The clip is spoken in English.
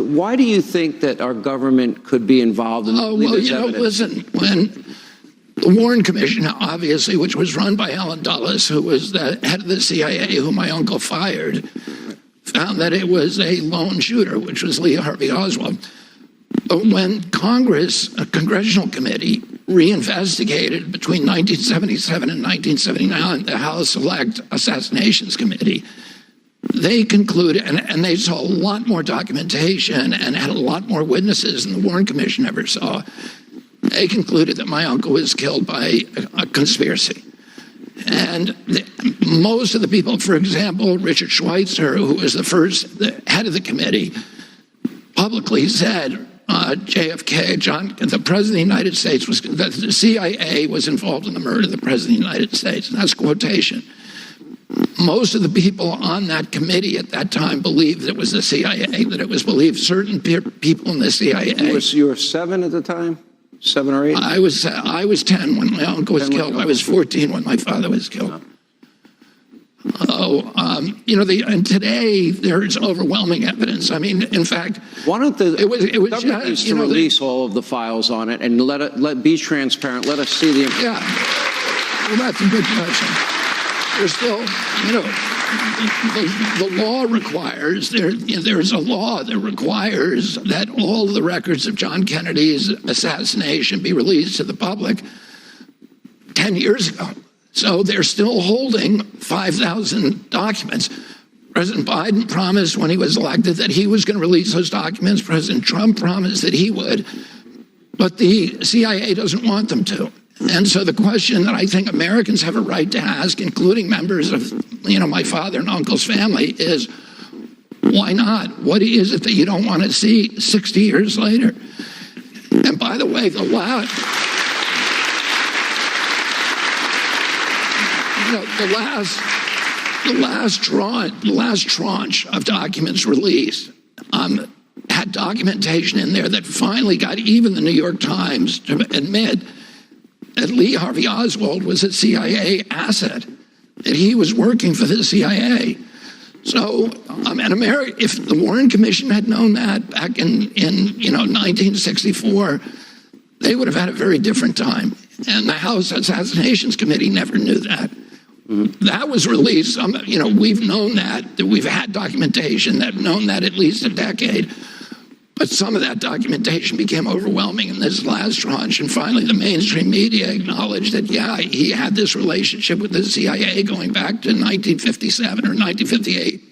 why do you think that our government could be involved in this evidence? Listen, when the Warren Commission, obviously, which was run by Alan Dulles, who was the head of the CIA, who my uncle fired, found that it was a lone shooter, which was Lee Harvey Oswald. But when Congress, a congressional committee, reinvestigated between 1977 and 1979 the House Select Assassinations Committee, they concluded, and they saw a lot more documentation and had a lot more witnesses than the Warren Commission ever saw. They concluded that my uncle was killed by a conspiracy. And most of the people, for example, Richard Schweitzer, who was the head of the committee, publicly said, JFK, the President of the United States, that the CIA was involved in the murder of the President of the United States. And that's quotation. Most of the people on that committee at that time believed it was the CIA, that it was believed certain people in the CIA. You were 7 at the time? 7 or 8? I was 10 when my uncle was killed. I was 14 when my father was killed. And today there is overwhelming evidence. I mean, in fact, why don't the government needs to release all of the files on it and let be transparent. Let us see the information. Yeah, well, that's a good question. There's still, the law requires, there's a law that requires that all of the records of John Kennedy's assassination be released to the public 10 years ago. So they're still holding 5,000 documents. President Biden promised when he was elected that he was going to release those documents. President Trump promised that he would, but the CIA doesn't want them to. And so the question that I think Americans have a right to ask, including members of, my father and uncle's family, is why not? What is it that you don't want to see 60 years later? And by the way, the last tranche of documents released had documentation in there that finally got even the New York Times to admit that Lee Harvey Oswald was a CIA asset, that he was working for the CIA. So, in America, if the Warren Commission had known that back in 1964, they would have had a very different time. And the House Assassinations Committee never knew that. That was released. We've known that we've had documentation that known that at least a decade. But some of that documentation became overwhelming in this last tranche. And finally, the mainstream media acknowledged that, he had this relationship with the CIA going back to 1957 or 1958.